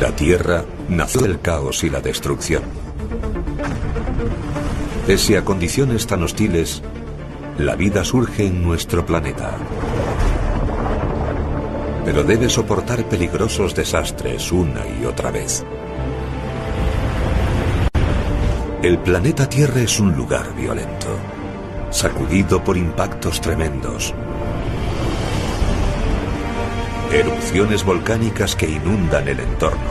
La Tierra nació del caos y la destrucción. Pese a condiciones tan hostiles, la vida surge en nuestro planeta. Pero debe soportar peligrosos desastres una y otra vez. El planeta Tierra es un lugar violento, sacudido por impactos tremendos. Erupciones volcánicas que inundan el entorno.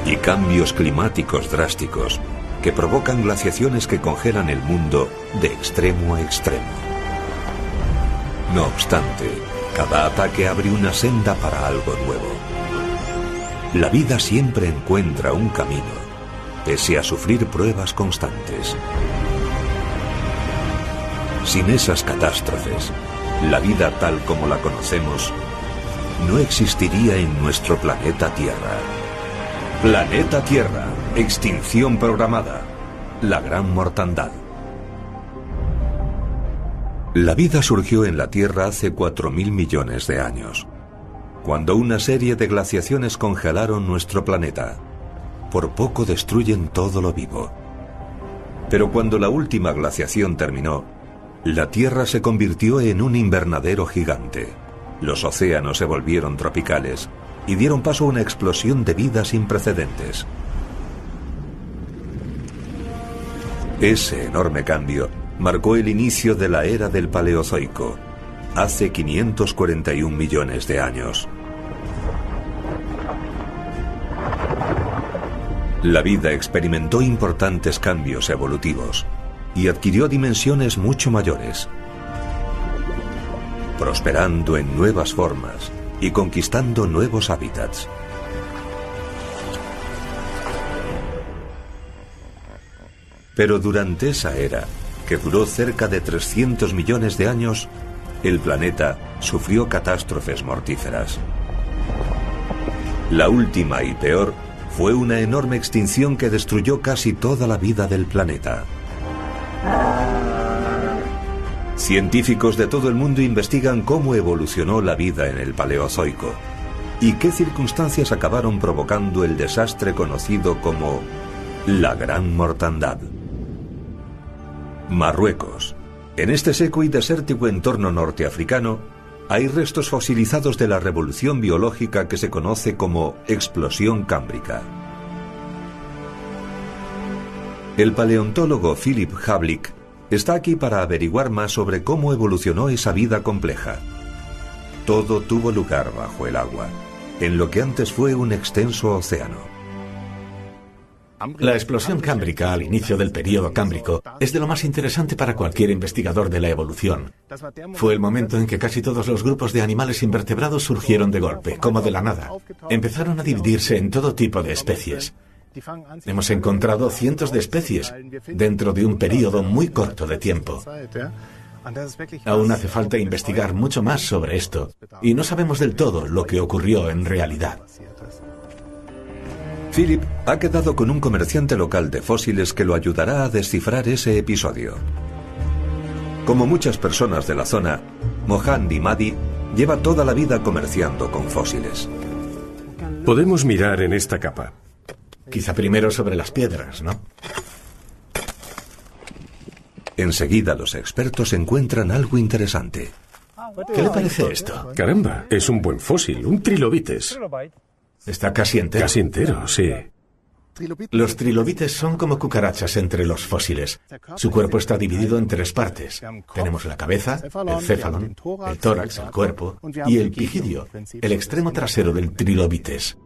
Y cambios climáticos drásticos que provocan glaciaciones que congelan el mundo de extremo a extremo. No obstante, cada ataque abre una senda para algo nuevo. La vida siempre encuentra un camino, pese a sufrir pruebas constantes. Sin esas catástrofes, la vida tal como la conocemos no existiría en nuestro planeta Tierra. Planeta Tierra, extinción programada, la gran mortandad. La vida surgió en la Tierra hace 4.000 millones de años, cuando una serie de glaciaciones congelaron nuestro planeta. Por poco destruyen todo lo vivo. Pero cuando la última glaciación terminó, la Tierra se convirtió en un invernadero gigante. Los océanos se volvieron tropicales y dieron paso a una explosión de vida sin precedentes. Ese enorme cambio marcó el inicio de la era del Paleozoico, hace 541 millones de años. La vida experimentó importantes cambios evolutivos y adquirió dimensiones mucho mayores, prosperando en nuevas formas y conquistando nuevos hábitats. Pero durante esa era, que duró cerca de 300 millones de años, el planeta sufrió catástrofes mortíferas. La última y peor fue una enorme extinción que destruyó casi toda la vida del planeta. Científicos de todo el mundo investigan cómo evolucionó la vida en el Paleozoico y qué circunstancias acabaron provocando el desastre conocido como la Gran Mortandad. Marruecos. En este seco y desértico entorno norteafricano hay restos fosilizados de la revolución biológica que se conoce como explosión cámbrica. El paleontólogo Philip Havlik está aquí para averiguar más sobre cómo evolucionó esa vida compleja. Todo tuvo lugar bajo el agua, en lo que antes fue un extenso océano. La explosión cámbrica al inicio del período cámbrico es de lo más interesante para cualquier investigador de la evolución. Fue el momento en que casi todos los grupos de animales invertebrados surgieron de golpe, como de la nada. Empezaron a dividirse en todo tipo de especies. Hemos encontrado cientos de especies dentro de un período muy corto de tiempo. Aún hace falta investigar mucho más sobre esto, y no sabemos del todo lo que ocurrió en realidad. Philip ha quedado con un comerciante local de fósiles que lo ayudará a descifrar ese episodio. Como muchas personas de la zona, Mohand Madi lleva toda la vida comerciando con fósiles. Podemos mirar en esta capa. Quizá primero sobre las piedras, ¿no? Enseguida los expertos encuentran algo interesante. ¿Qué le parece esto? Caramba, es un buen fósil, un trilobites. Está casi entero. Casi entero, sí. Los trilobites son como cucarachas entre los fósiles. Su cuerpo está dividido en 3 partes. Tenemos la cabeza, el céfalon, el tórax, el cuerpo, y el pigidio, el extremo trasero del trilobites.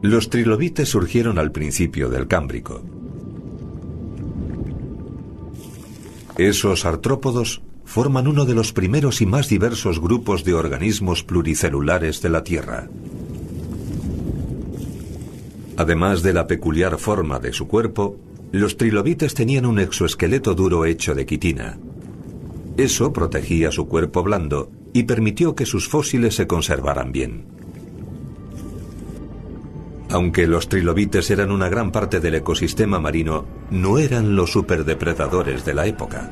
Los trilobites surgieron al principio del Cámbrico. Esos artrópodos forman uno de los primeros y más diversos grupos de organismos pluricelulares de la Tierra. Además de la peculiar forma de su cuerpo, los trilobites tenían un exoesqueleto duro hecho de quitina. Eso protegía su cuerpo blando y permitió que sus fósiles se conservaran bien. Aunque los trilobites eran una gran parte del ecosistema marino, no eran los superdepredadores de la época.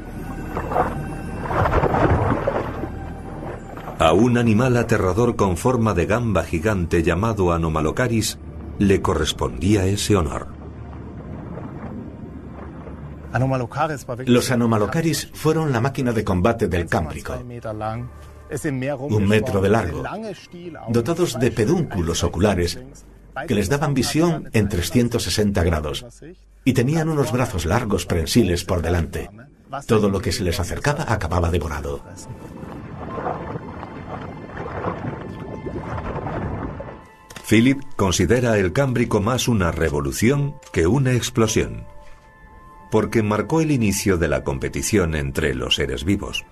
A un animal aterrador con forma de gamba gigante llamado Anomalocaris le correspondía ese honor. Los Anomalocaris fueron la máquina de combate del Cámbrico. 1 metro de largo, dotados de pedúnculos oculares que les daban visión en 360 grados y tenían unos brazos largos prensiles por delante. Todo lo que se les acercaba acababa devorado. Philip considera el Cámbrico más una revolución que una explosión, porque marcó el inicio de la competición entre los seres vivos.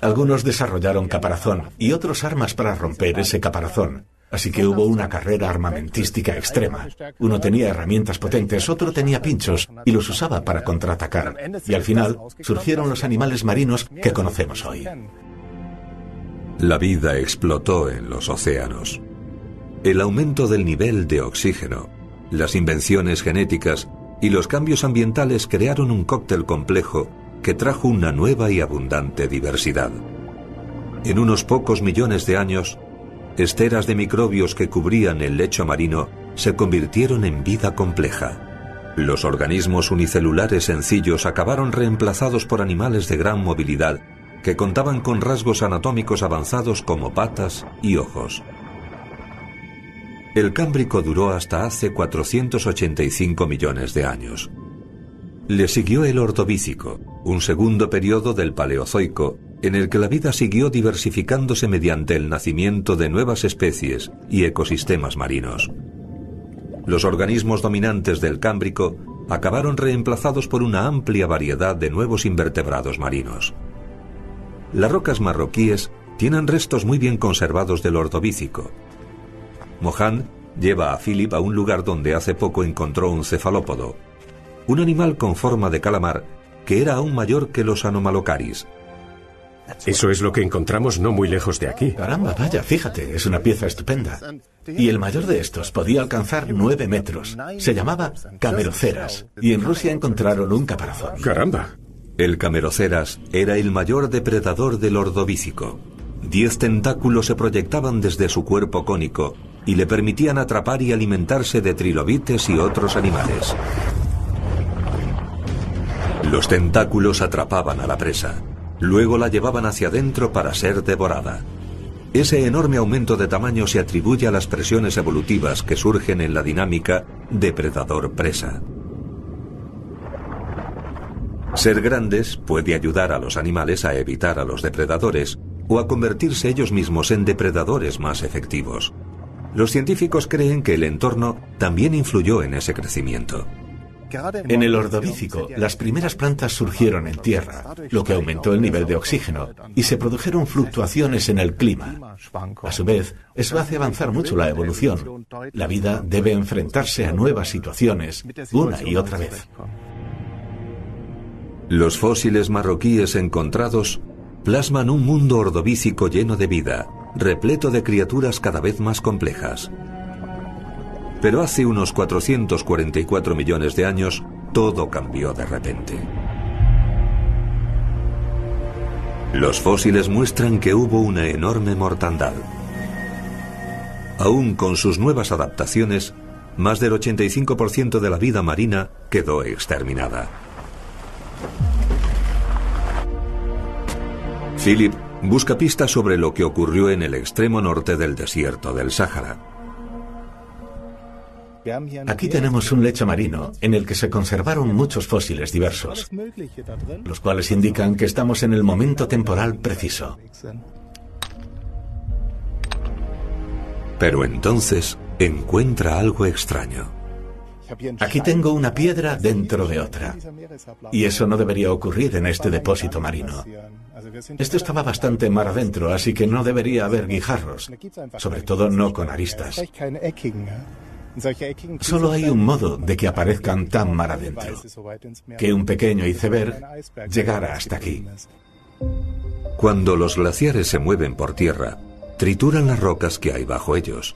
Algunos desarrollaron caparazón y otros armas para romper ese caparazón, así que hubo una carrera armamentística extrema. Uno tenía herramientas potentes, otro tenía pinchos y los usaba para contraatacar. Y al final surgieron los animales marinos que conocemos hoy. La vida explotó en los océanos. El aumento del nivel de oxígeno, las invenciones genéticas y los cambios ambientales crearon un cóctel complejo que trajo una nueva y abundante diversidad. En unos pocos millones de años, esteras de microbios que cubrían el lecho marino se convirtieron en vida compleja. Los organismos unicelulares sencillos acabaron reemplazados por animales de gran movilidad que contaban con rasgos anatómicos avanzados como patas y ojos. El Cámbrico duró hasta hace 485 millones de años. Le siguió el Ordovícico, un segundo periodo del Paleozoico, en el que la vida siguió diversificándose mediante el nacimiento de nuevas especies y ecosistemas marinos. Los organismos dominantes del Cámbrico acabaron reemplazados por una amplia variedad de nuevos invertebrados marinos. Las rocas marroquíes tienen restos muy bien conservados del Ordovícico. Mohand lleva a Philip a un lugar donde hace poco encontró un cefalópodo, un animal con forma de calamar que era aún mayor que los Anomalocaris. Eso es lo que encontramos no muy lejos de aquí. Caramba, vaya, fíjate, es una pieza estupenda. Y el mayor de estos podía alcanzar 9 metros. Se llamaba Cameroceras. Y en Rusia encontraron un caparazón. Caramba. El Cameroceras era el mayor depredador del Ordovícico. 10 tentáculos se proyectaban desde su cuerpo cónico y le permitían atrapar y alimentarse de trilobites y otros animales. Los tentáculos atrapaban a la presa, luego la llevaban hacia adentro para ser devorada. Ese enorme aumento de tamaño se atribuye a las presiones evolutivas que surgen en la dinámica depredador-presa. Ser grandes puede ayudar a los animales a evitar a los depredadores o a convertirse ellos mismos en depredadores más efectivos. Los científicos creen que el entorno también influyó en ese crecimiento. En el Ordovícico, las primeras plantas surgieron en tierra, lo que aumentó el nivel de oxígeno, y se produjeron fluctuaciones en el clima. A su vez, eso hace avanzar mucho la evolución. La vida debe enfrentarse a nuevas situaciones una y otra vez. Los fósiles marroquíes encontrados plasman un mundo ordovícico lleno de vida, repleto de criaturas cada vez más complejas. Pero hace unos 444 millones de años, todo cambió de repente. Los fósiles muestran que hubo una enorme mortandad. Aún con sus nuevas adaptaciones, más del 85% de la vida marina quedó exterminada. Philip busca pistas sobre lo que ocurrió en el extremo norte del desierto del Sáhara. Aquí tenemos un lecho marino en el que se conservaron muchos fósiles diversos, los cuales indican que estamos en el momento temporal preciso. Pero entonces encuentra algo extraño. Aquí tengo una piedra dentro de otra, y eso no debería ocurrir en este depósito marino. Esto estaba bastante mar adentro, así que no debería haber guijarros, sobre todo no con aristas. Solo hay un modo de que aparezcan tan mar adentro, que un pequeño iceberg llegara hasta aquí. Cuando los glaciares se mueven por tierra, trituran las rocas que hay bajo ellos,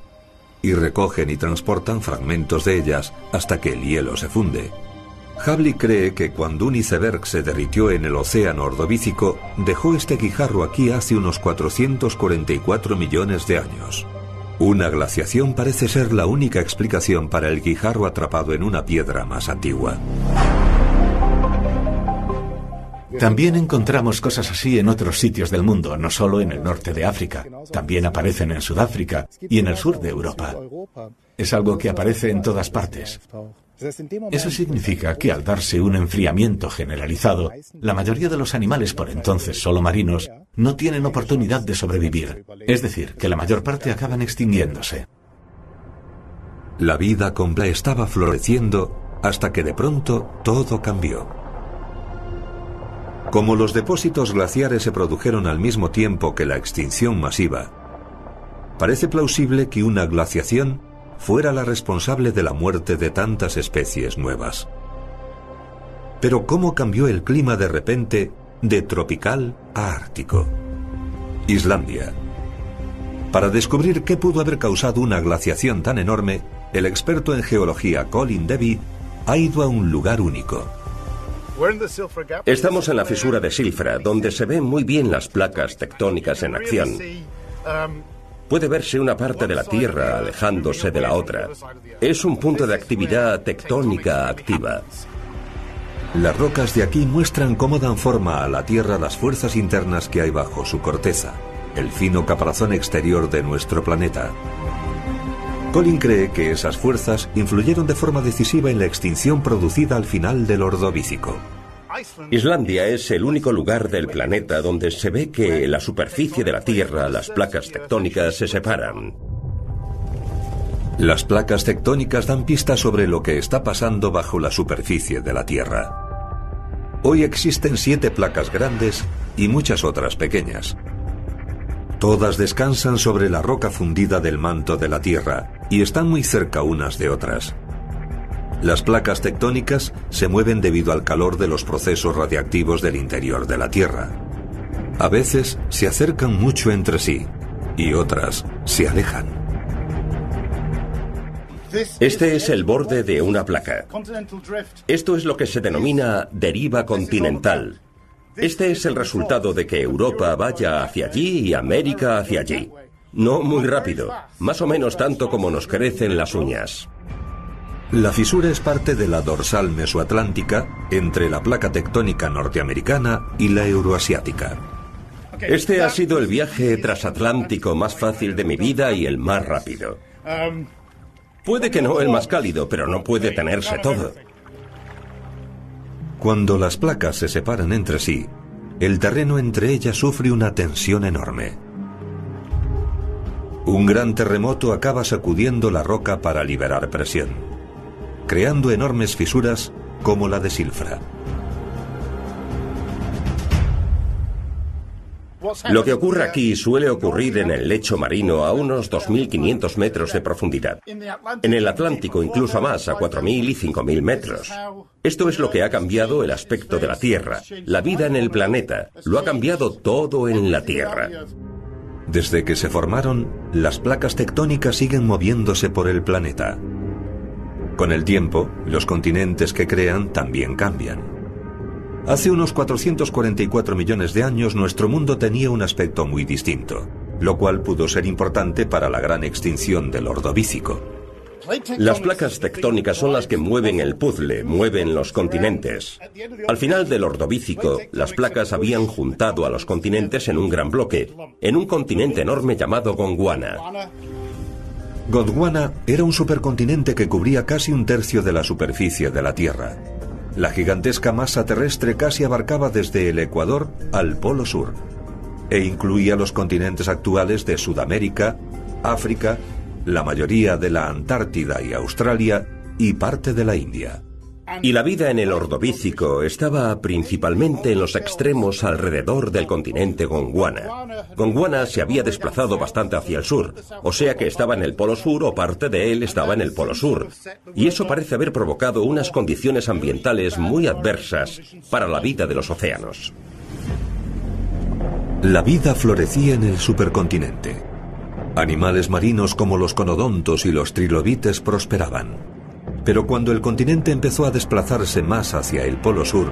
y recogen y transportan fragmentos de ellas hasta que el hielo se funde. Hawley cree que cuando un iceberg se derritió en el océano Ordovícico, dejó este guijarro aquí hace unos 444 millones de años. Una glaciación parece ser la única explicación para el guijarro atrapado en una piedra más antigua. También encontramos cosas así en otros sitios del mundo, no solo en el norte de África. También aparecen en Sudáfrica y en el sur de Europa. Es algo que aparece en todas partes. Eso significa que al darse un enfriamiento generalizado, la mayoría de los animales, por entonces solo marinos, no tienen oportunidad de sobrevivir. Es decir, que la mayor parte acaban extinguiéndose. La vida completa estaba floreciendo hasta que de pronto todo cambió. Como los depósitos glaciares se produjeron al mismo tiempo que la extinción masiva, parece plausible que una glaciación fuera la responsable de la muerte de tantas especies nuevas. Pero ¿cómo cambió el clima de repente de tropical a ártico? Islandia. Para descubrir qué pudo haber causado una glaciación tan enorme, el experto en geología Colin Debbie ha ido a un lugar único. Estamos en la fisura de Silfra, donde se ven muy bien las placas tectónicas en acción. Puede verse una parte de la Tierra alejándose de la otra. Es un punto de actividad tectónica activa. Las rocas de aquí muestran cómo dan forma a la Tierra las fuerzas internas que hay bajo su corteza, el fino caparazón exterior de nuestro planeta. Colin cree que esas fuerzas influyeron de forma decisiva en la extinción producida al final del Ordovícico. Islandia es el único lugar del planeta donde se ve que en la superficie de la Tierra las placas tectónicas se separan. Las placas tectónicas dan pistas sobre lo que está pasando bajo la superficie de la Tierra. Hoy existen 7 placas grandes y muchas otras pequeñas. Todas descansan sobre la roca fundida del manto de la Tierra y están muy cerca unas de otras. Las placas tectónicas se mueven debido al calor de los procesos radiactivos del interior de la Tierra. A veces se acercan mucho entre sí y otras se alejan. Este es el borde de una placa. Esto es lo que se denomina deriva continental. Este es el resultado de que Europa vaya hacia allí y América hacia allí. No muy rápido, más o menos tanto como nos crecen las uñas. La fisura es parte de la dorsal mesoatlántica entre la placa tectónica norteamericana y la euroasiática. Este ha sido el viaje transatlántico más fácil de mi vida y el más rápido. Puede que no el más cálido, pero no puede tenerse todo. Cuando las placas se separan entre sí, el terreno entre ellas sufre una tensión enorme. Un gran terremoto acaba sacudiendo la roca para liberar presión, creando enormes fisuras como la de Silfra. Lo que ocurre aquí suele ocurrir en el lecho marino a unos 2.500 metros de profundidad. En el Atlántico incluso más, a 4.000 y 5.000 metros. Esto es lo que ha cambiado el aspecto de la Tierra, la vida en el planeta. Lo ha cambiado todo en la Tierra. Desde que se formaron, las placas tectónicas siguen moviéndose por el planeta. Con el tiempo, los continentes que crean también cambian. Hace unos 444 millones de años nuestro mundo tenía un aspecto muy distinto, lo cual pudo ser importante para la gran extinción del Ordovícico. Las placas tectónicas son las que mueven el puzzle, mueven los continentes. Al final del Ordovícico, las placas habían juntado a los continentes en un gran bloque, en un continente enorme llamado Gondwana. Gondwana era un supercontinente que cubría casi un tercio de la superficie de la Tierra. La gigantesca masa terrestre casi abarcaba desde el Ecuador al Polo Sur, e incluía los continentes actuales de Sudamérica, África, la mayoría de la Antártida y Australia, y parte de la India. Y la vida en el Ordovícico estaba principalmente en los extremos alrededor del continente Gondwana. Gondwana se había desplazado bastante hacia el sur, o sea que estaba en el Polo Sur o parte de él estaba en el Polo Sur. Y eso parece haber provocado unas condiciones ambientales muy adversas para la vida de los océanos. La vida florecía en el supercontinente. Animales marinos como los conodontos y los trilobites prosperaban. Pero cuando el continente empezó a desplazarse más hacia el polo sur,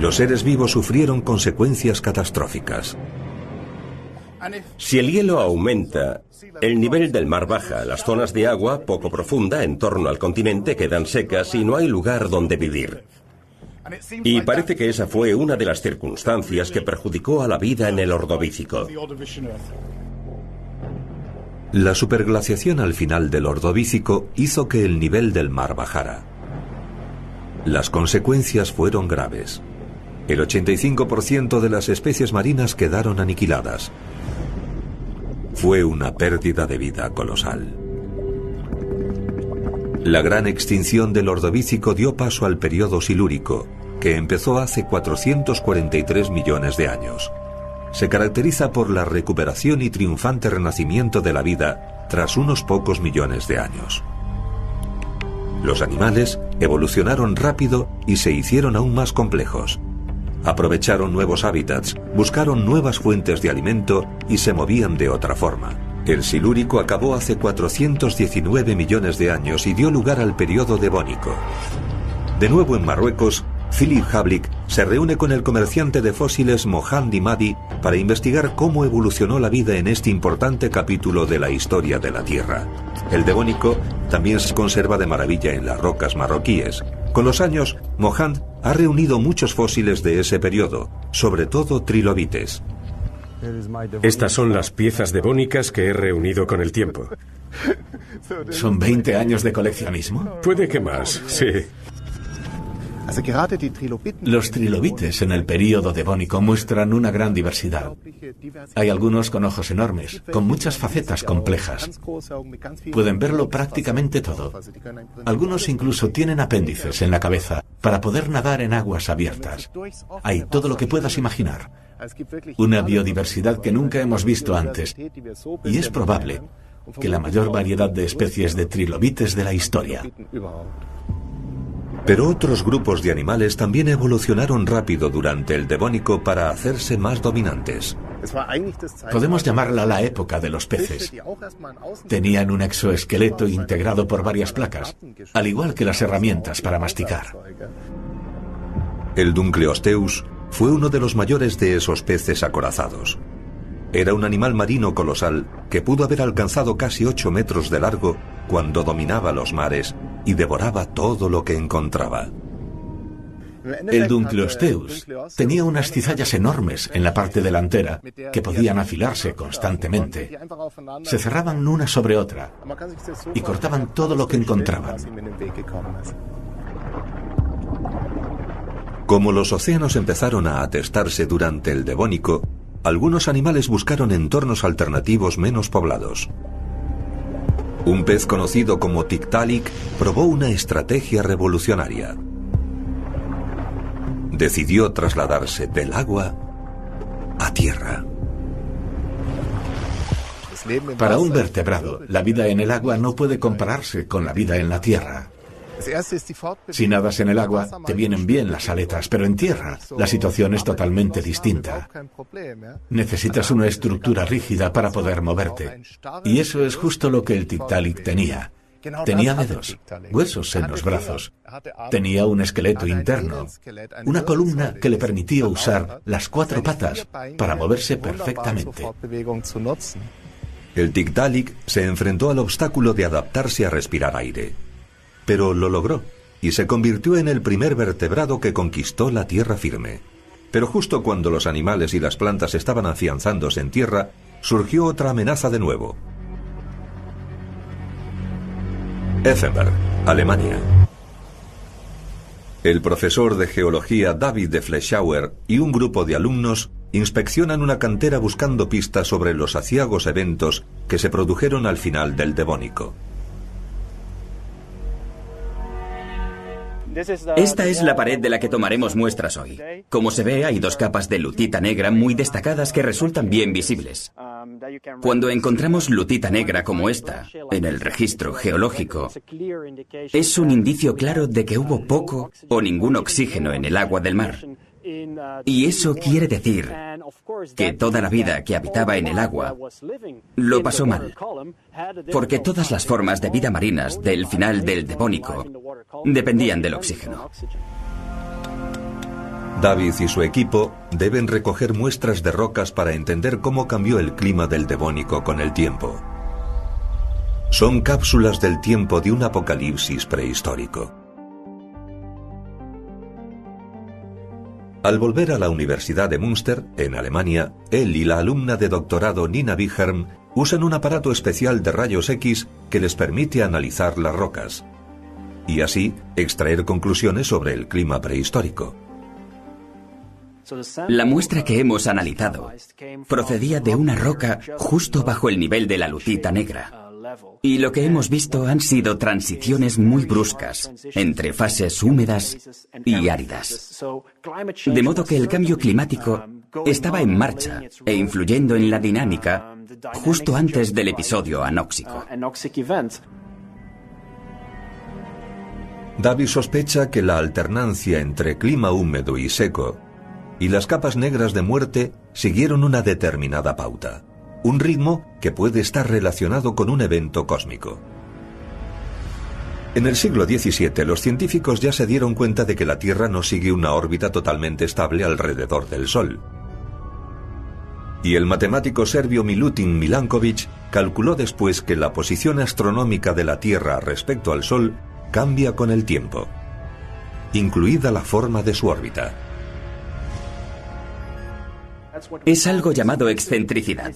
los seres vivos sufrieron consecuencias catastróficas. Si el hielo aumenta, el nivel del mar baja, las zonas de agua poco profunda en torno al continente quedan secas y no hay lugar donde vivir. Y parece que esa fue una de las circunstancias que perjudicó a la vida en el Ordovícico. La superglaciación al final del Ordovícico hizo que el nivel del mar bajara. Las consecuencias fueron graves. El 85% de las especies marinas quedaron aniquiladas. Fue una pérdida de vida colosal. La gran extinción del Ordovícico dio paso al período silúrico, que empezó hace 443 millones de años. Se caracteriza por la recuperación y triunfante renacimiento de la vida tras unos pocos millones de años. Los animales evolucionaron rápido y se hicieron aún más complejos. Aprovecharon nuevos hábitats, buscaron nuevas fuentes de alimento y se movían de otra forma. El silúrico acabó hace 419 millones de años y dio lugar al período devónico. De nuevo en Marruecos, Philip Hablik se reúne con el comerciante de fósiles Mohand Imadi para investigar cómo evolucionó la vida en este importante capítulo de la historia de la Tierra. El devónico también se conserva de maravilla en las rocas marroquíes. Con los años, Mohand ha reunido muchos fósiles de ese periodo, sobre todo trilobites. Estas son las piezas devónicas que he reunido con el tiempo. ¿Son 20 años de coleccionismo? Puede que más, sí. Los trilobites en el período devónico muestran una gran diversidad. Hay algunos con ojos enormes, con muchas facetas complejas. Pueden verlo prácticamente todo. Algunos incluso tienen apéndices en la cabeza para poder nadar en aguas abiertas. Hay todo lo que puedas imaginar. Una biodiversidad que nunca hemos visto antes. Y es probable que la mayor variedad de especies de trilobites de la historia. Pero otros grupos de animales también evolucionaron rápido durante el Devónico para hacerse más dominantes. Podemos llamarla la época de los peces. Tenían un exoesqueleto integrado por varias placas, al igual que las herramientas para masticar. El Dunkleosteus fue uno de los mayores de esos peces acorazados. Era un animal marino colosal que pudo haber alcanzado casi 8 metros de largo cuando dominaba los mares y devoraba todo lo que encontraba. El Dunkleosteus tenía unas cizallas enormes en la parte delantera que podían afilarse constantemente. Se cerraban una sobre otra y cortaban todo lo que encontraban. Como los océanos empezaron a atestarse durante el Devónico, algunos animales buscaron entornos alternativos menos poblados. Un pez conocido como Tiktaalik probó una estrategia revolucionaria. Decidió trasladarse del agua a tierra. Para un vertebrado, la vida en el agua no puede compararse con la vida en la tierra. Si nadas en el agua, te vienen bien las aletas, pero en tierra la situación es totalmente distinta. Necesitas una estructura rígida para poder moverte. Y eso es justo lo que el Tiktaalik tenía. Tenía dedos, huesos en los brazos. Tenía un esqueleto interno, una columna que le permitía usar las 4 patas para moverse perfectamente. El Tiktaalik se enfrentó al obstáculo de adaptarse a respirar aire. Pero lo logró, y se convirtió en el primer vertebrado que conquistó la tierra firme. Pero justo cuando los animales y las plantas estaban afianzándose en tierra, surgió otra amenaza de nuevo. Effenberg, Alemania. El profesor de geología David de Fleischauer y un grupo de alumnos inspeccionan una cantera buscando pistas sobre los aciagos eventos que se produjeron al final del Devónico. Esta es la pared de la que tomaremos muestras hoy. Como se ve, hay 2 capas de lutita negra muy destacadas que resultan bien visibles. Cuando encontramos lutita negra como esta, en el registro geológico, es un indicio claro de que hubo poco o ningún oxígeno en el agua del mar. Y eso quiere decir que toda la vida que habitaba en el agua lo pasó mal, porque todas las formas de vida marinas del final del Devónico dependían del oxígeno. David y su equipo deben recoger muestras de rocas para entender cómo cambió el clima del Devónico con el tiempo. Son cápsulas del tiempo de un apocalipsis prehistórico. Al volver a la Universidad de Münster, en Alemania, él y la alumna de doctorado Nina Wichern usan un aparato especial de rayos X que les permite analizar las rocas y así extraer conclusiones sobre el clima prehistórico. La muestra que hemos analizado procedía de una roca justo bajo el nivel de la lutita negra. Y lo que hemos visto han sido transiciones muy bruscas entre fases húmedas y áridas. De modo que el cambio climático estaba en marcha e influyendo en la dinámica justo antes del episodio anóxico. David sospecha que la alternancia entre clima húmedo y seco y las capas negras de muerte siguieron una determinada pauta. Un ritmo que puede estar relacionado con un evento cósmico. En el siglo XVII, los científicos ya se dieron cuenta de que la Tierra no sigue una órbita totalmente estable alrededor del Sol. Y el matemático serbio Milutin Milanković calculó después que la posición astronómica de la Tierra respecto al Sol cambia con el tiempo, incluida la forma de su órbita. Es algo llamado excentricidad,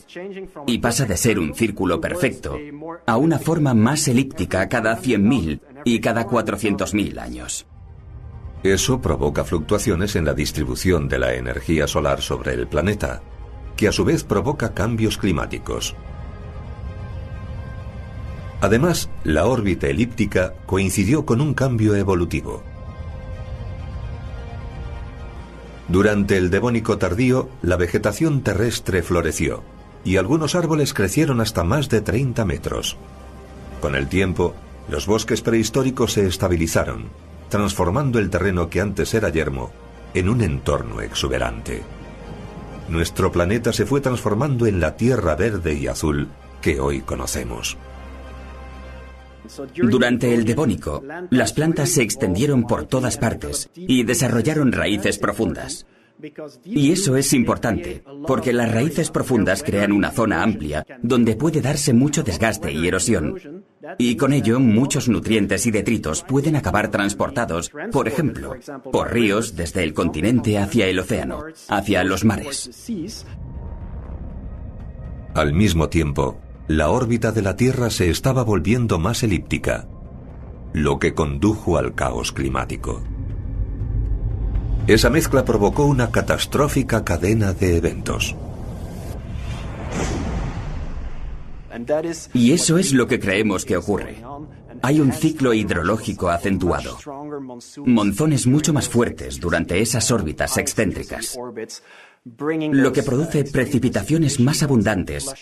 y pasa de ser un círculo perfecto a una forma más elíptica cada 100.000 y cada 400.000 años. Eso provoca fluctuaciones en la distribución de la energía solar sobre el planeta, que a su vez provoca cambios climáticos. Además, la órbita elíptica coincidió con un cambio evolutivo. Durante el Devónico tardío, la vegetación terrestre floreció y algunos árboles crecieron hasta más de 30 metros. Con el tiempo, los bosques prehistóricos se estabilizaron, transformando el terreno que antes era yermo en un entorno exuberante. Nuestro planeta se fue transformando en la tierra verde y azul que hoy conocemos. Durante el Devónico, las plantas se extendieron por todas partes y desarrollaron raíces profundas. Y eso es importante, porque las raíces profundas crean una zona amplia donde puede darse mucho desgaste y erosión. Y con ello, muchos nutrientes y detritos pueden acabar transportados, por ejemplo, por ríos desde el continente hacia el océano, hacia los mares. Al mismo tiempo, la órbita de la Tierra se estaba volviendo más elíptica, lo que condujo al caos climático. Esa mezcla provocó una catastrófica cadena de eventos. Y eso es lo que creemos que ocurre. Hay un ciclo hidrológico acentuado. Monzones mucho más fuertes durante esas órbitas excéntricas, lo que produce precipitaciones más abundantes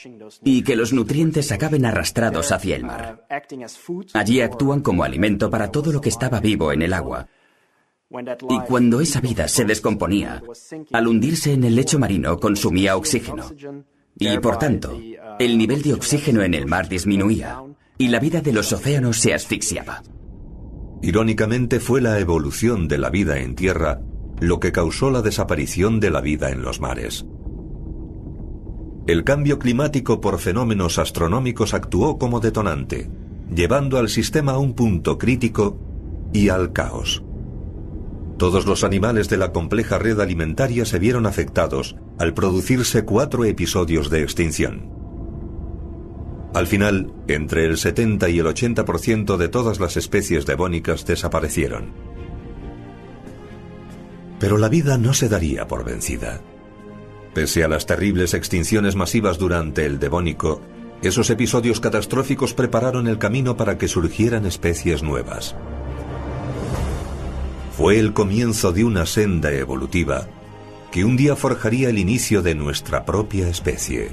y que los nutrientes acaben arrastrados hacia el mar. Allí actúan como alimento para todo lo que estaba vivo en el agua. Y cuando esa vida se descomponía, al hundirse en el lecho marino consumía oxígeno. Y por tanto, el nivel de oxígeno en el mar disminuía y la vida de los océanos se asfixiaba. Irónicamente, fue la evolución de la vida en tierra lo que causó la desaparición de la vida en los mares. El cambio climático por fenómenos astronómicos actuó como detonante, llevando al sistema a un punto crítico y al caos. Todos los animales de la compleja red alimentaria se vieron afectados al producirse 4 episodios de extinción. Al final, entre el 70 y el 80% de todas las especies devónicas desaparecieron. Pero la vida no se daría por vencida. Pese a las terribles extinciones masivas durante el Devónico, esos episodios catastróficos prepararon el camino para que surgieran especies nuevas. Fue el comienzo de una senda evolutiva que un día forjaría el inicio de nuestra propia especie.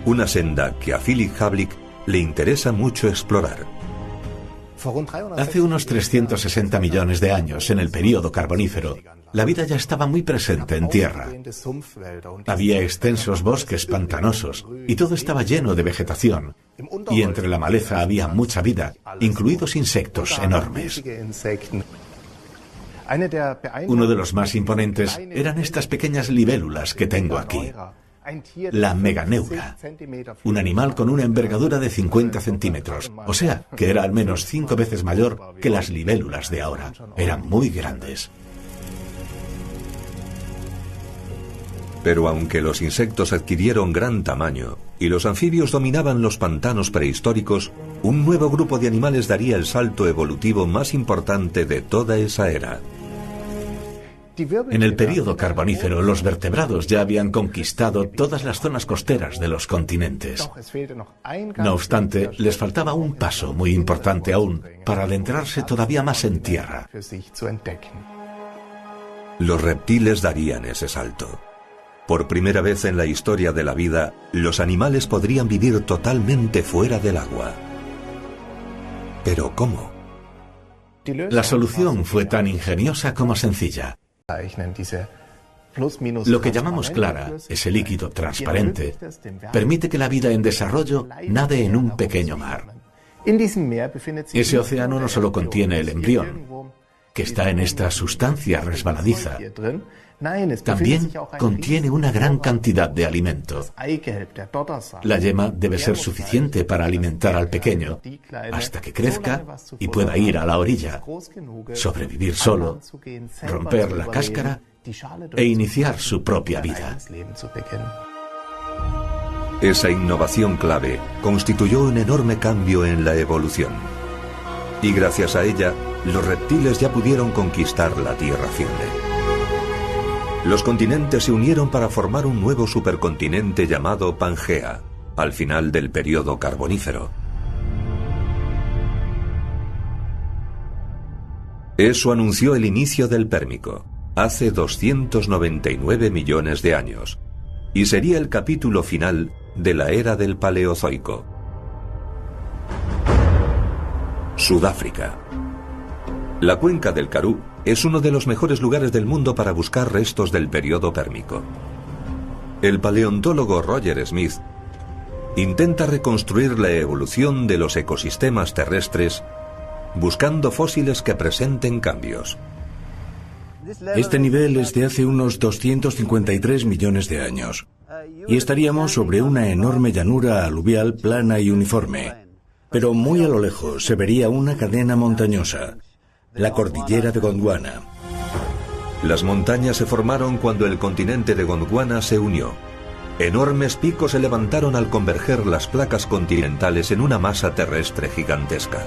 Una senda que a Philip Havlik le interesa mucho explorar. Hace unos 360 millones de años, en el período carbonífero, la vida ya estaba muy presente en tierra. Había extensos bosques pantanosos y todo estaba lleno de vegetación. Y entre la maleza había mucha vida, incluidos insectos enormes. Uno de los más imponentes eran estas pequeñas libélulas que tengo aquí. La meganeura, un animal con una envergadura de 50 centímetros, o sea, que era al menos 5 veces mayor que las libélulas de ahora. Eran muy grandes. Pero aunque los insectos adquirieron gran tamaño y los anfibios dominaban los pantanos prehistóricos, un nuevo grupo de animales daría el salto evolutivo más importante de toda esa era. En el período carbonífero, los vertebrados ya habían conquistado todas las zonas costeras de los continentes. No obstante, les faltaba un paso muy importante aún para adentrarse todavía más en tierra. Los reptiles darían ese salto. Por primera vez en la historia de la vida, los animales podrían vivir totalmente fuera del agua. ¿Pero cómo? La solución fue tan ingeniosa como sencilla. Lo que llamamos clara, ese líquido transparente, permite que la vida en desarrollo nade en un pequeño mar. Ese océano no solo contiene el embrión, que está en esta sustancia resbaladiza, también contiene una gran cantidad de alimento. La yema debe ser suficiente para alimentar al pequeño hasta que crezca y pueda ir a la orilla, sobrevivir solo, romper la cáscara e iniciar su propia vida. Esa innovación clave constituyó un enorme cambio en la evolución. Y gracias a ella, los reptiles ya pudieron conquistar la tierra firme. Los continentes se unieron para formar un nuevo supercontinente llamado Pangea, al final del período carbonífero. Eso anunció el inicio del Pérmico, hace 299 millones de años, y sería el capítulo final de la era del Paleozoico. Sudáfrica. La cuenca del Karoo es uno de los mejores lugares del mundo para buscar restos del período pérmico. El paleontólogo Roger Smith intenta reconstruir la evolución de los ecosistemas terrestres buscando fósiles que presenten cambios. Este nivel es de hace unos 253 millones de años y estaríamos sobre una enorme llanura aluvial plana y uniforme, pero muy a lo lejos se vería una cadena montañosa, la cordillera de Gondwana. Las montañas se formaron cuando el continente de Gondwana se unió. Enormes picos se levantaron al converger las placas continentales en una masa terrestre gigantesca.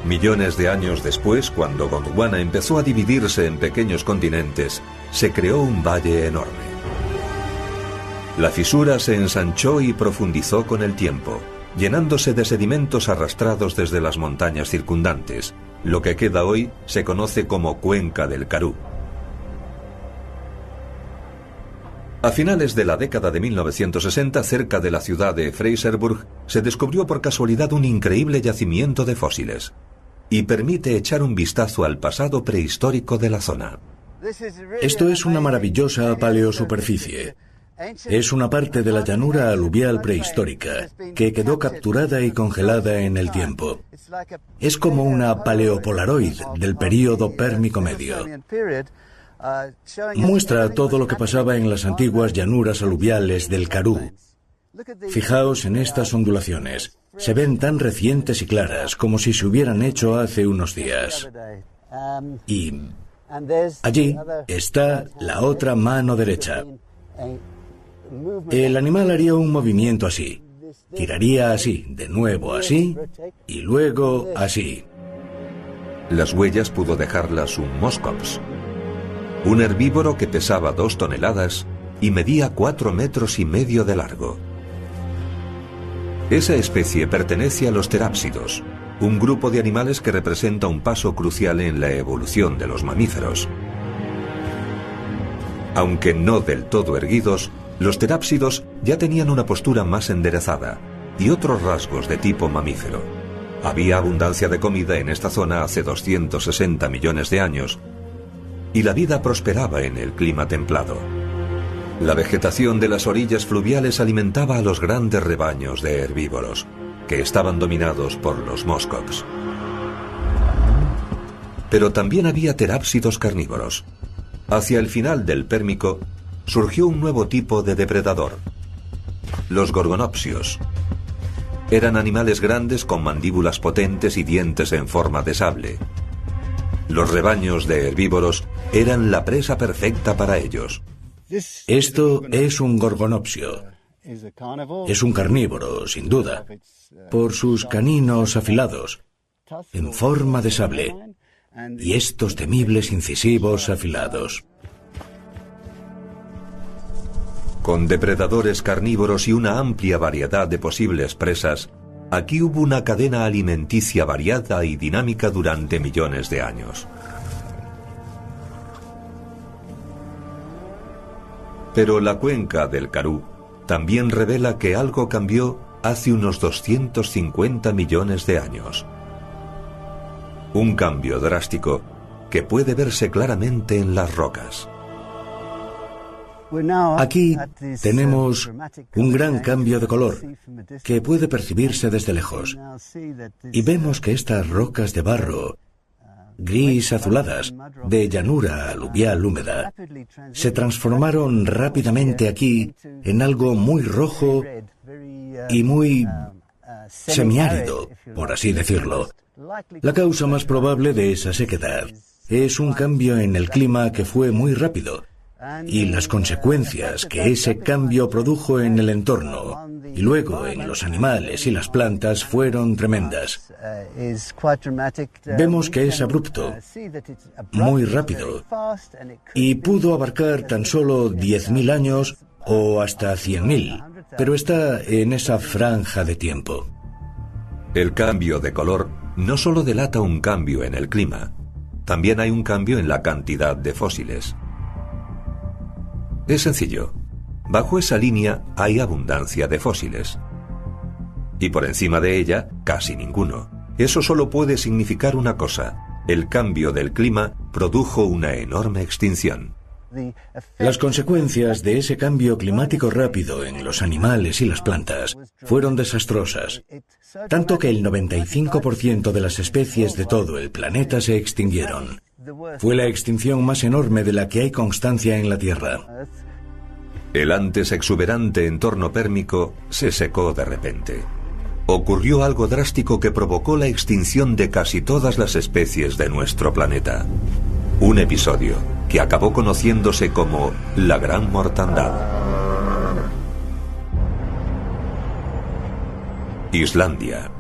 Millones de años después, cuando Gondwana empezó a dividirse en pequeños continentes, se creó un valle enorme. La fisura se ensanchó y profundizó con el tiempo, llenándose de sedimentos arrastrados desde las montañas circundantes. Lo que queda hoy se conoce como Cuenca del Karoo. A finales de la década de 1960, cerca de la ciudad de Fraserburg, se descubrió por casualidad un increíble yacimiento de fósiles, y permite echar un vistazo al pasado prehistórico de la zona. Esto es una maravillosa paleosuperficie. Es una parte de la llanura aluvial prehistórica que quedó capturada y congelada en el tiempo. Es como una paleopolaroid del período pérmico medio. Muestra todo lo que pasaba en las antiguas llanuras aluviales del Karoo. Fijaos en estas ondulaciones. Se ven tan recientes y claras como si se hubieran hecho hace unos días. Y allí está la otra mano derecha. El animal haría un movimiento así. Giraría así, de nuevo así, y luego así. Las huellas pudo dejarlas un Moskops, un herbívoro que pesaba 2 toneladas y medía 4,5 metros de largo. Esa especie pertenece a los terápsidos, un grupo de animales que representa un paso crucial en la evolución de los mamíferos. Aunque no del todo erguidos, los terápsidos ya tenían una postura más enderezada y otros rasgos de tipo mamífero. Había abundancia de comida en esta zona hace 260 millones de años, y la vida prosperaba en el clima templado. La vegetación de las orillas fluviales alimentaba a los grandes rebaños de herbívoros, que estaban dominados por los muskox. Pero también había terápsidos carnívoros. Hacia el final del Pérmico surgió un nuevo tipo de depredador: los gorgonopsios. Eran animales grandes con mandíbulas potentes y dientes en forma de sable. Los rebaños de herbívoros eran la presa perfecta para ellos. Esto es un gorgonopsio. Es un carnívoro, sin duda, por sus caninos afilados, en forma de sable, y estos temibles incisivos afilados. Con depredadores carnívoros y una amplia variedad de posibles presas, aquí hubo una cadena alimenticia variada y dinámica durante millones de años. Pero la cuenca del Karoo también revela que algo cambió hace unos 250 millones de años. Un cambio drástico que puede verse claramente en las rocas. Aquí tenemos un gran cambio de color que puede percibirse desde lejos. Y vemos que estas rocas de barro, gris azuladas, de llanura aluvial húmeda, se transformaron rápidamente aquí en algo muy rojo y muy semiárido, por así decirlo. La causa más probable de esa sequedad es un cambio en el clima que fue muy rápido, y las consecuencias que ese cambio produjo en el entorno y luego en los animales y las plantas fueron tremendas. Vemos que es abrupto, muy rápido, y pudo abarcar tan solo 10.000 años o hasta 100.000, pero está en esa franja de tiempo. El cambio de color no solo delata un cambio en el clima, también hay un cambio en la cantidad de fósiles. Es sencillo. Bajo esa línea hay abundancia de fósiles. Y por encima de ella, casi ninguno. Eso solo puede significar una cosa: el cambio del clima produjo una enorme extinción. Las consecuencias de ese cambio climático rápido en los animales y las plantas fueron desastrosas, tanto que el 95% de las especies de todo el planeta se extinguieron. Fue la extinción más enorme de la que hay constancia en la Tierra. El antes exuberante entorno pérmico se secó de repente. Ocurrió algo drástico que provocó la extinción de casi todas las especies de nuestro planeta. Un episodio que acabó conociéndose como la Gran Mortandad. Islandia,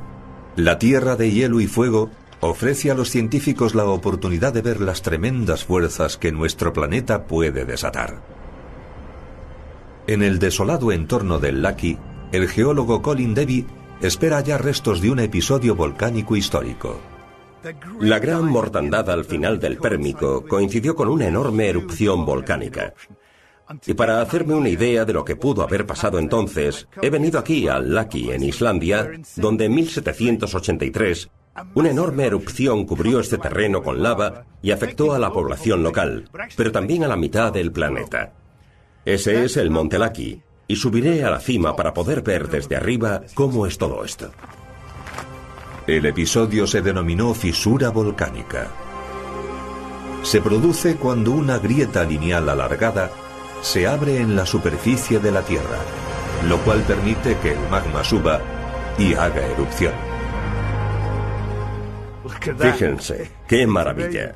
la tierra de hielo y fuego, ofrece a los científicos la oportunidad de ver las tremendas fuerzas que nuestro planeta puede desatar. En el desolado entorno del Laki, el geólogo Colin Davey espera hallar restos de un episodio volcánico histórico. La Gran Mortandad al final del Pérmico coincidió con una enorme erupción volcánica. Y para hacerme una idea de lo que pudo haber pasado entonces, he venido aquí al Laki, en Islandia, donde en 1783 una enorme erupción cubrió este terreno con lava y afectó a la población local, pero también a la mitad del planeta. Ese es el Monte Laki, y subiré a la cima para poder ver desde arriba cómo es todo esto. El episodio se denominó fisura volcánica. Se produce cuando una grieta lineal alargada se abre en la superficie de la Tierra, lo cual permite que el magma suba y haga erupción. Fíjense, qué maravilla.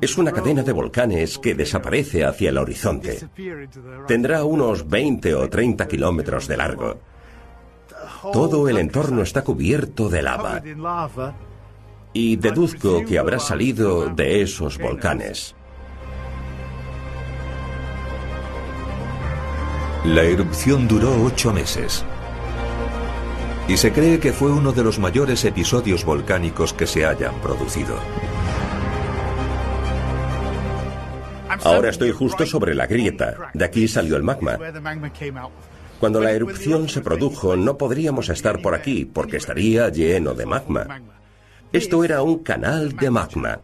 Es una cadena de volcanes que desaparece hacia el horizonte. Tendrá unos 20 o 30 kilómetros de largo. Todo el entorno está cubierto de lava. Y deduzco que habrá salido de esos volcanes. La erupción duró 8 meses. Y se cree que fue uno de los mayores episodios volcánicos que se hayan producido. Ahora estoy justo sobre la grieta. De aquí salió el magma. Cuando la erupción se produjo, no podríamos estar por aquí porque estaría lleno de magma. Esto era un canal de magma.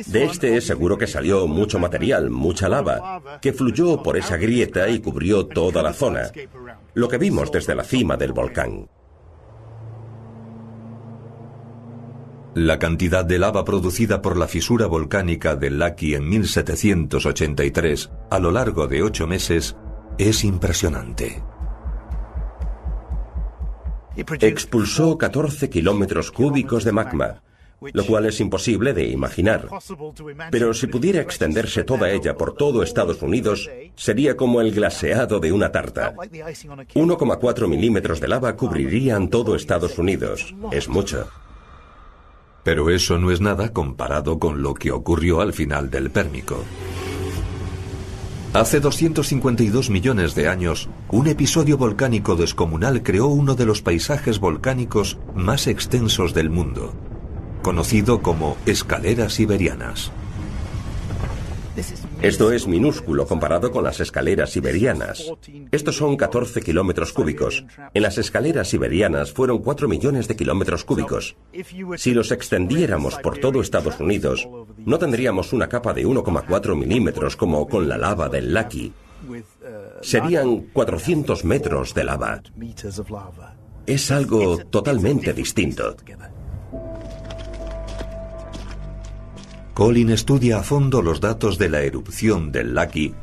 De este seguro que salió mucho material, mucha lava, que fluyó por esa grieta y cubrió toda la zona, lo que vimos desde la cima del volcán. La cantidad de lava producida por la fisura volcánica del Laki en 1783 a lo largo de 8 meses es impresionante. Expulsó 14 kilómetros cúbicos de magma, lo cual es imposible de imaginar. Pero si pudiera extenderse toda ella por todo Estados Unidos, sería como el glaseado de una tarta. 1,4 milímetros de lava cubrirían todo Estados Unidos. Es mucho. Pero eso no es nada comparado con lo que ocurrió al final del Pérmico. Hace 252 millones de años, un episodio volcánico descomunal creó uno de los paisajes volcánicos más extensos del mundo, conocido como escaleras siberianas. Esto es minúsculo comparado con las escaleras siberianas. Estos son 14 kilómetros cúbicos. En las escaleras siberianas fueron 4 millones de kilómetros cúbicos. Si los extendiéramos por todo Estados Unidos, no tendríamos una capa de 1,4 milímetros como con la lava del Laki. Serían 400 metros de lava. Es algo totalmente distinto. Colin estudia a fondo los datos de la erupción del Laki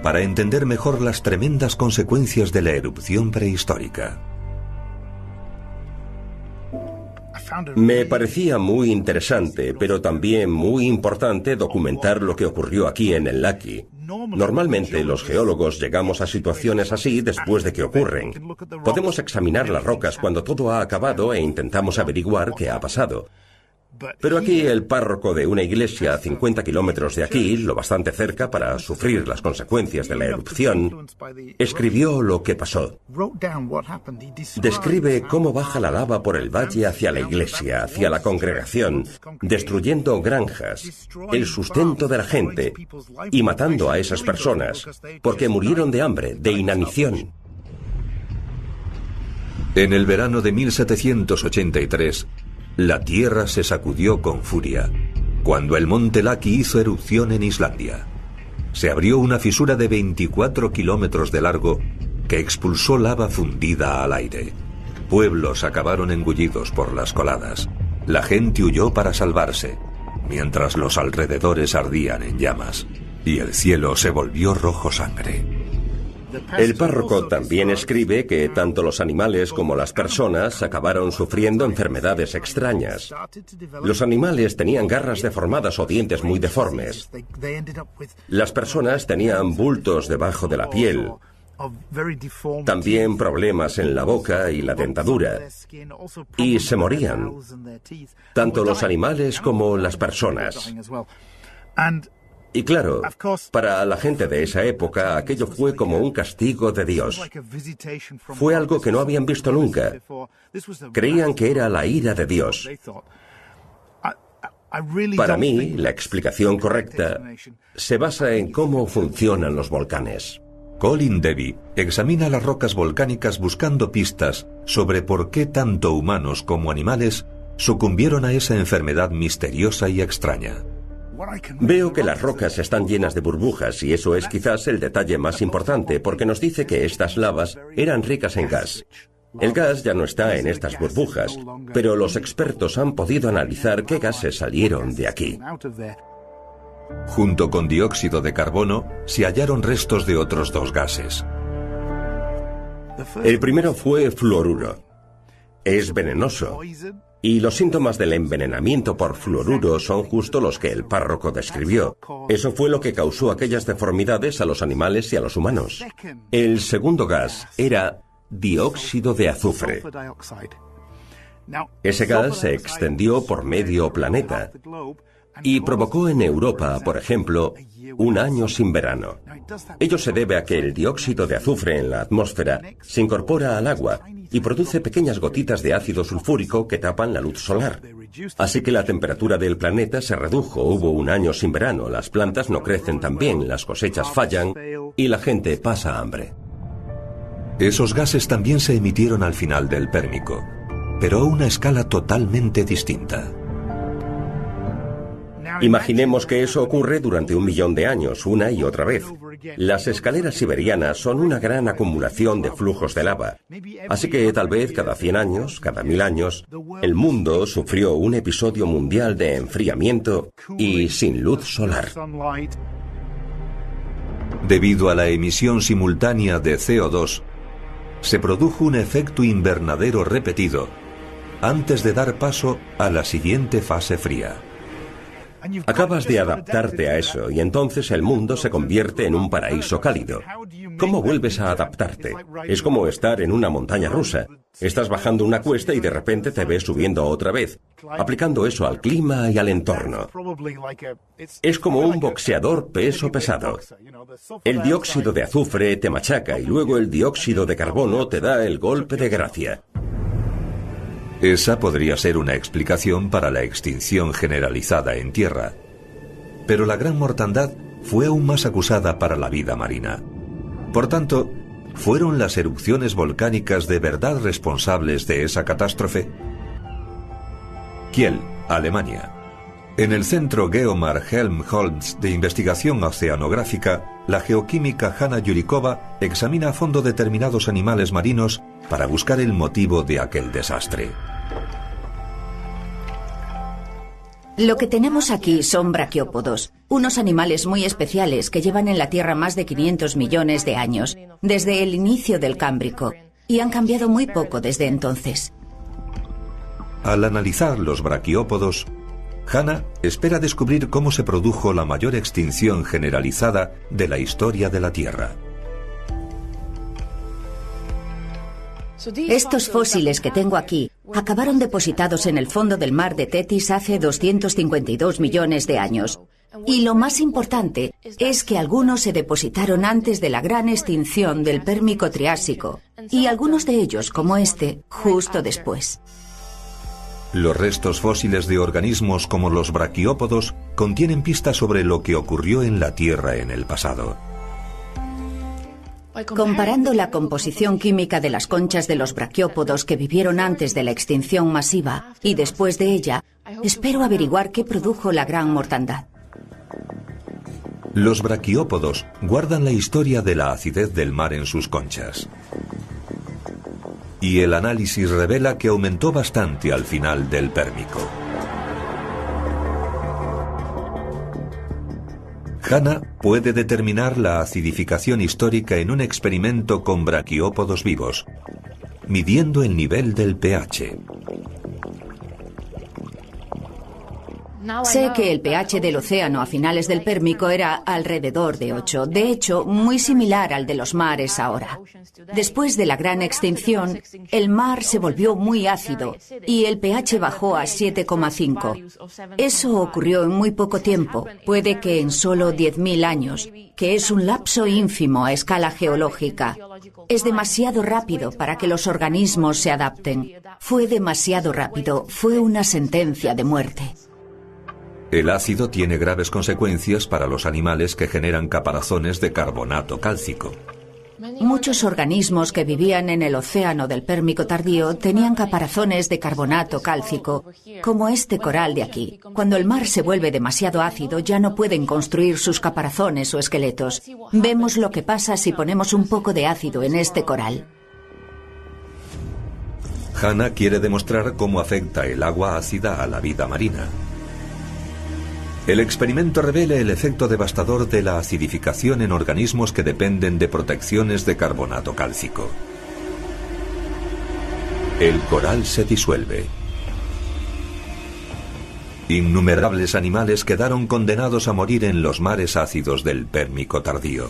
para entender mejor las tremendas consecuencias de la erupción prehistórica. Me parecía muy interesante, pero también muy importante documentar lo que ocurrió aquí en el Laki. Normalmente los geólogos llegamos a situaciones así después de que ocurren. Podemos examinar las rocas cuando todo ha acabado e intentamos averiguar qué ha pasado. Pero aquí el párroco de una iglesia a 50 kilómetros de aquí, lo bastante cerca para sufrir las consecuencias de la erupción, escribió lo que pasó. Describe cómo baja la lava por el valle hacia la iglesia, hacia la congregación, destruyendo granjas, el sustento de la gente y matando a esas personas, porque murieron de hambre, de inanición. En el verano de 1783, la Tierra se sacudió con furia cuando el monte Laki hizo erupción en Islandia. Se abrió una fisura de 24 kilómetros de largo que expulsó lava fundida al aire. Pueblos acabaron engullidos por las coladas. La gente huyó para salvarse, mientras los alrededores ardían en llamas, y el cielo se volvió rojo sangre. El párroco también escribe que tanto los animales como las personas acabaron sufriendo enfermedades extrañas. Los animales tenían garras deformadas o dientes muy deformes. Las personas tenían bultos debajo de la piel. También problemas en la boca y la dentadura. Y se morían, tanto los animales como las personas. Y claro, para la gente de esa época, aquello fue como un castigo de Dios. Fue algo que no habían visto nunca. Creían que era la ira de Dios. Para mí, la explicación correcta se basa en cómo funcionan los volcanes. Colin Debbie examina las rocas volcánicas buscando pistas sobre por qué tanto humanos como animales sucumbieron a esa enfermedad misteriosa y extraña. Veo que las rocas están llenas de burbujas y eso es quizás el detalle más importante porque nos dice que estas lavas eran ricas en gas. El gas ya no está en estas burbujas, pero los expertos han podido analizar qué gases salieron de aquí. Junto con dióxido de carbono se hallaron restos de otros 2 gases. El primero fue fluoruro. Es venenoso. Y los síntomas del envenenamiento por fluoruro son justo los que el párroco describió. Eso fue lo que causó aquellas deformidades a los animales y a los humanos. El segundo gas era dióxido de azufre. Ese gas se extendió por medio planeta y provocó en Europa, por ejemplo, un año sin verano. Ello se debe a que el dióxido de azufre en la atmósfera se incorpora al agua y produce pequeñas gotitas de ácido sulfúrico que tapan la luz solar. Así que la temperatura del planeta se redujo, hubo un año sin verano, las plantas no crecen tan bien, las cosechas fallan y la gente pasa hambre. Esos gases también se emitieron al final del Pérmico, pero a una escala totalmente distinta. Imaginemos que eso ocurre durante 1 millón de años, una y otra vez. Las escaleras siberianas son una gran acumulación de flujos de lava. Así que tal vez cada 100 años, cada 1000 años, el mundo sufrió un episodio mundial de enfriamiento y sin luz solar. Debido a la emisión simultánea de CO2, se produjo un efecto invernadero repetido antes de dar paso a la siguiente fase fría. Acabas de adaptarte a eso y entonces el mundo se convierte en un paraíso cálido. ¿Cómo vuelves a adaptarte? Es como estar en una montaña rusa. Estás bajando una cuesta y de repente te ves subiendo otra vez, aplicando eso al clima y al entorno. Es como un boxeador peso pesado. El dióxido de azufre te machaca y luego el dióxido de carbono te da el golpe de gracia. Esa podría ser una explicación para la extinción generalizada en tierra. Pero la gran mortandad fue aún más acusada para la vida marina. Por tanto, ¿fueron las erupciones volcánicas de verdad responsables de esa catástrofe? Kiel, Alemania. En el Centro Geomar Helmholtz de Investigación Oceanográfica, la geoquímica Hanna Yurikova examina a fondo determinados animales marinos para buscar el motivo de aquel desastre. Lo que tenemos aquí son braquiópodos, unos animales muy especiales que llevan en la Tierra más de 500 millones de años, desde el inicio del Cámbrico, y han cambiado muy poco desde entonces. Al analizar los braquiópodos, Hanna espera descubrir cómo se produjo la mayor extinción generalizada de la historia de la Tierra. Estos fósiles que tengo aquí acabaron depositados en el fondo del mar de Tetis hace 252 millones de años. Y lo más importante es que algunos se depositaron antes de la gran extinción del Pérmico-Triásico, y algunos de ellos, como este, justo después. Los restos fósiles de organismos como los braquiópodos contienen pistas sobre lo que ocurrió en la Tierra en el pasado. Comparando la composición química de las conchas de los braquiópodos que vivieron antes de la extinción masiva y después de ella, espero averiguar qué produjo la gran mortandad. Los braquiópodos guardan la historia de la acidez del mar en sus conchas. Y el análisis revela que aumentó bastante al final del Pérmico. Hanna puede determinar la acidificación histórica en un experimento con braquiópodos vivos, midiendo el nivel del pH. Sé que el pH del océano a finales del Pérmico era alrededor de 8, de hecho, muy similar al de los mares ahora. Después de la gran extinción, el mar se volvió muy ácido y el pH bajó a 7,5. Eso ocurrió en muy poco tiempo, puede que en solo 10.000 años, que es un lapso ínfimo a escala geológica. Es demasiado rápido para que los organismos se adapten. Fue demasiado rápido, fue una sentencia de muerte. El ácido tiene graves consecuencias para los animales que generan caparazones de carbonato cálcico. Muchos organismos que vivían en el océano del Pérmico tardío tenían caparazones de carbonato cálcico, como este coral de aquí. Cuando el mar se vuelve demasiado ácido, ya no pueden construir sus caparazones o esqueletos. Vemos lo que pasa si ponemos un poco de ácido en este coral. Hanna quiere demostrar cómo afecta el agua ácida a la vida marina. El experimento revela el efecto devastador de la acidificación en organismos que dependen de protecciones de carbonato cálcico. El coral se disuelve. Innumerables animales quedaron condenados a morir en los mares ácidos del Pérmico tardío.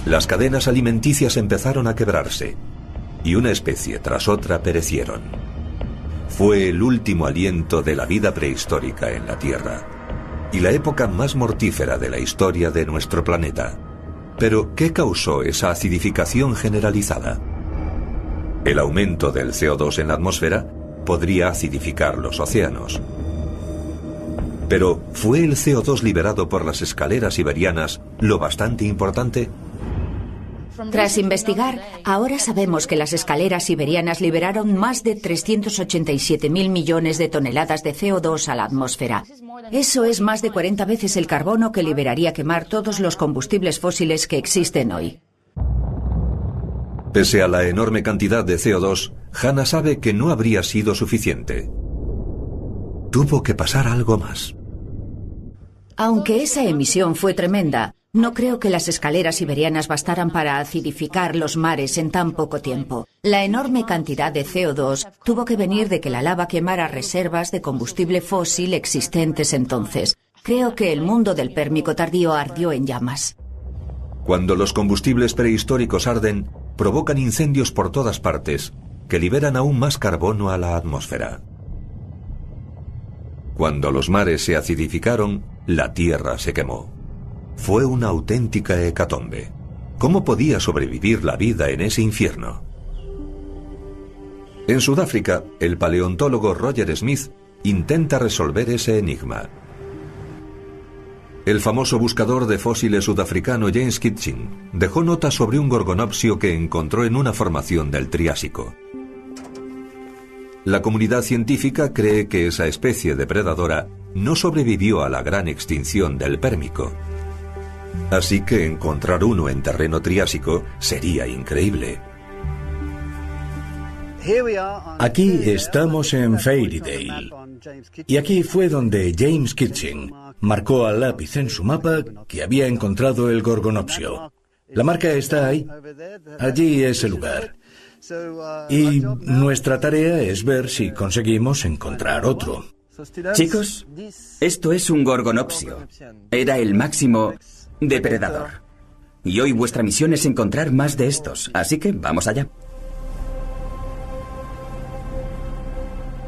Las cadenas alimenticias empezaron a quebrarse, y una especie tras otra perecieron. Fue el último aliento de la vida prehistórica en la Tierra y la época más mortífera de la historia de nuestro planeta. Pero, ¿qué causó esa acidificación generalizada? El aumento del CO2 en la atmósfera podría acidificar los océanos. Pero, ¿fue el CO2 liberado por las escaleras siberianas lo bastante importante? Tras investigar, ahora sabemos que las escaleras siberianas liberaron más de 387.000 millones de toneladas de CO2 a la atmósfera. Eso es más de 40 veces el carbono que liberaría quemar todos los combustibles fósiles que existen hoy. Pese a la enorme cantidad de CO2, Hannah sabe que no habría sido suficiente. Tuvo que pasar algo más. Aunque esa emisión fue tremenda, no creo que las escaleras siberianas bastaran para acidificar los mares en tan poco tiempo. La enorme cantidad de CO2 tuvo que venir de que la lava quemara reservas de combustible fósil existentes entonces. Creo que el mundo del Pérmico tardío ardió en llamas. Cuando los combustibles prehistóricos arden, provocan incendios por todas partes, que liberan aún más carbono a la atmósfera. Cuando los mares se acidificaron, la tierra se quemó. Fue una auténtica hecatombe. ¿Cómo podía sobrevivir la vida en ese infierno? En Sudáfrica, el paleontólogo Roger Smith intenta resolver ese enigma. El famoso buscador de fósiles sudafricano James Kitching dejó nota sobre un gorgonopsio que encontró en una formación del Triásico. La comunidad científica cree que esa especie depredadora no sobrevivió a la gran extinción del Pérmico. Así que encontrar uno en terreno Triásico sería increíble. Aquí estamos en Fairytale. Y aquí fue donde James Kitching marcó a lápiz en su mapa que había encontrado el gorgonopsio. La marca está ahí. Allí es el lugar. Y nuestra tarea es ver si conseguimos encontrar otro. Chicos, esto es un gorgonopsio. Era el máximo depredador. Y hoy vuestra misión es encontrar más de estos. Así que vamos allá.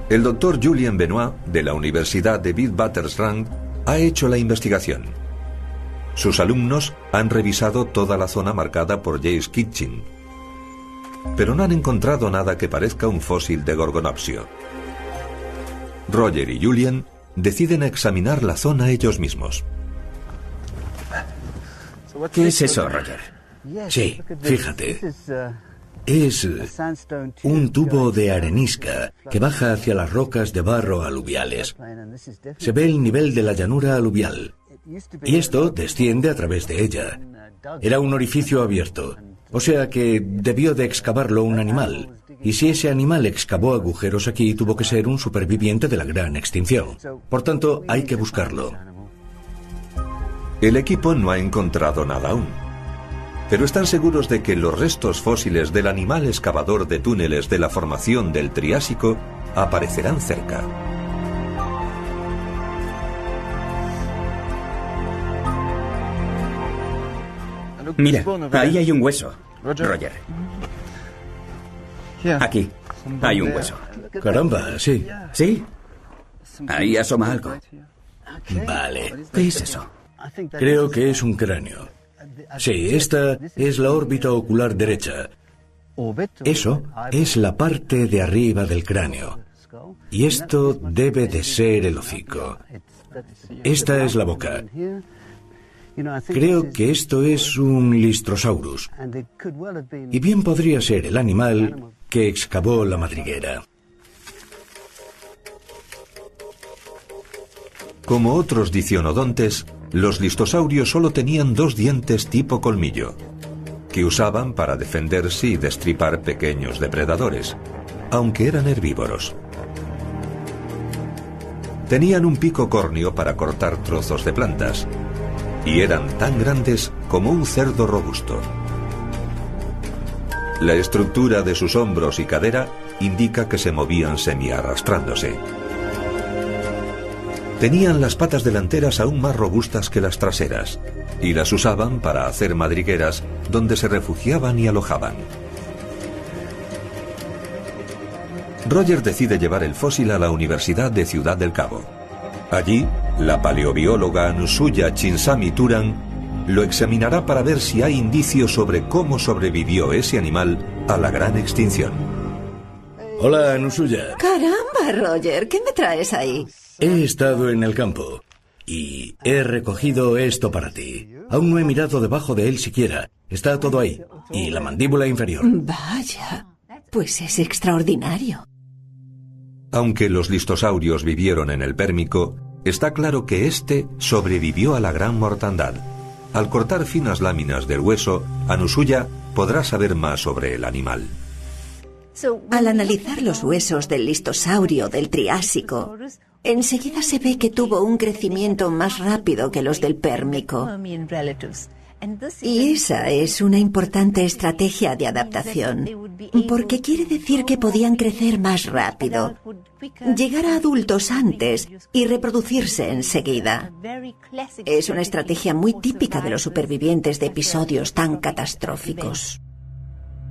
El doctor Julien Benoit, de la Universidad de Witwatersrand, ha hecho la investigación. Sus alumnos han revisado toda la zona marcada por James Kitching, pero no han encontrado nada que parezca un fósil de gorgonopsio. Roger y Julien deciden examinar la zona ellos mismos. ¿Qué es eso, Roger? Sí, fíjate. Es un tubo de arenisca que baja hacia las rocas de barro aluviales. Se ve el nivel de la llanura aluvial. Y esto desciende a través de ella. Era un orificio abierto, o sea que debió de excavarlo un animal. Y si ese animal excavó agujeros aquí, tuvo que ser un superviviente de la gran extinción. Por tanto, hay que buscarlo. El equipo no ha encontrado nada aún, pero están seguros de que los restos fósiles del animal excavador de túneles de la formación del Triásico aparecerán cerca. Mira, ahí hay un hueso, Roger. Aquí hay un hueso. Caramba, sí. ¿Sí? Ahí asoma algo. Vale. ¿Qué es eso? Creo que es un cráneo. Sí, esta es la órbita ocular derecha. Eso es la parte de arriba del cráneo. Y esto debe de ser el hocico. Esta es la boca. Creo que esto es un Lystrosaurus. Y bien podría ser el animal que excavó la madriguera. Como otros dicionodontes, los listosaurios solo tenían 2 dientes tipo colmillo, que usaban para defenderse y destripar pequeños depredadores, aunque eran herbívoros. Tenían un pico córneo para cortar trozos de plantas, y eran tan grandes como un cerdo robusto. La estructura de sus hombros y cadera indica que se movían semi-arrastrándose. Tenían las patas delanteras aún más robustas que las traseras, y las usaban para hacer madrigueras donde se refugiaban y alojaban. Roger decide llevar el fósil a la Universidad de Ciudad del Cabo. Allí, la paleobióloga Anusuya Chinsami Turan lo examinará para ver si hay indicios sobre cómo sobrevivió ese animal a la gran extinción. Hola, Anusuya. Caramba, Roger, ¿qué me traes ahí? He estado en el campo y he recogido esto para ti. Aún no he mirado debajo de él siquiera, Está todo ahí. Y la mandíbula inferior. Vaya, pues es extraordinario. Aunque los listosaurios vivieron en el Pérmico, está claro que éste sobrevivió a la gran mortandad. Al cortar finas láminas del hueso, Anusuya podrá saber más sobre el animal. Al analizar los huesos del listosaurio del Triásico, enseguida se ve que tuvo un crecimiento más rápido que los del Pérmico. Y esa es una importante estrategia de adaptación, porque quiere decir que podían crecer más rápido, llegar a adultos antes y reproducirse enseguida. Es una estrategia muy típica de los supervivientes de episodios tan catastróficos.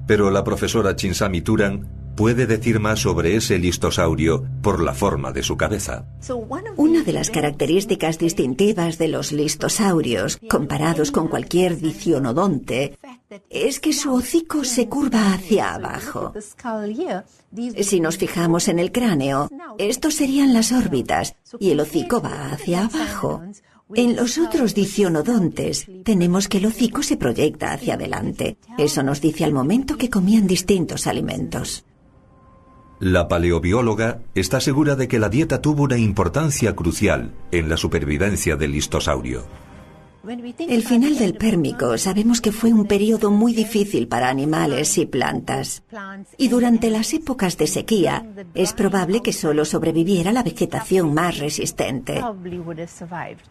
Pero la profesora Chinsami Turan puede decir más sobre ese listosaurio por la forma de su cabeza. Una de las características distintivas de los listosaurios, comparados con cualquier diccionodonte, es que su hocico se curva hacia abajo. Si nos fijamos en el cráneo, estos serían las órbitas y el hocico va hacia abajo. En los otros diccionodontes tenemos que el hocico se proyecta hacia adelante. Eso nos dice al momento que comían distintos alimentos. La paleobióloga está segura de que la dieta tuvo una importancia crucial en la supervivencia del listosaurio. El final del Pérmico sabemos que fue un periodo muy difícil para animales y plantas. Y durante las épocas de sequía, es probable que solo sobreviviera la vegetación más resistente.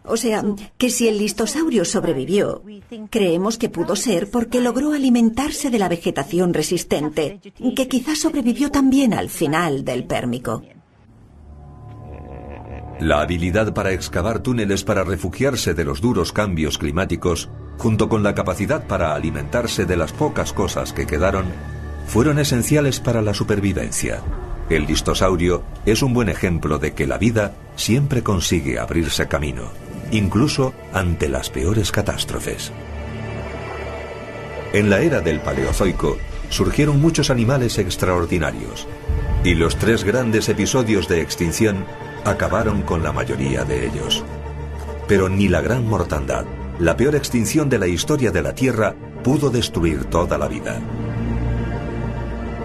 O sea, que si el listosaurio sobrevivió, creemos que pudo ser porque logró alimentarse de la vegetación resistente, que quizás sobrevivió también al final del Pérmico. La habilidad para excavar túneles para refugiarse de los duros cambios climáticos, junto con la capacidad para alimentarse de las pocas cosas que quedaron, fueron esenciales para la supervivencia. El listosaurio es un buen ejemplo de que la vida siempre consigue abrirse camino, incluso ante las peores catástrofes. En la era del Paleozoico surgieron muchos animales extraordinarios, y los 3 grandes episodios de extinción acabaron con la mayoría de ellos. Pero ni la gran mortandad, la peor extinción de la historia de la Tierra, pudo destruir toda la vida.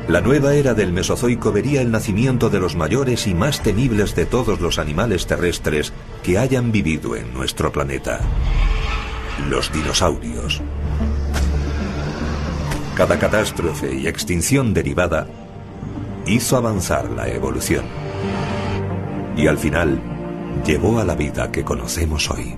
La nueva era del Mesozoico vería el nacimiento de los mayores y más temibles de todos los animales terrestres que hayan vivido en nuestro planeta: los dinosaurios. Cada catástrofe y extinción derivada hizo avanzar la evolución. Y al final, llevó a la vida que conocemos hoy.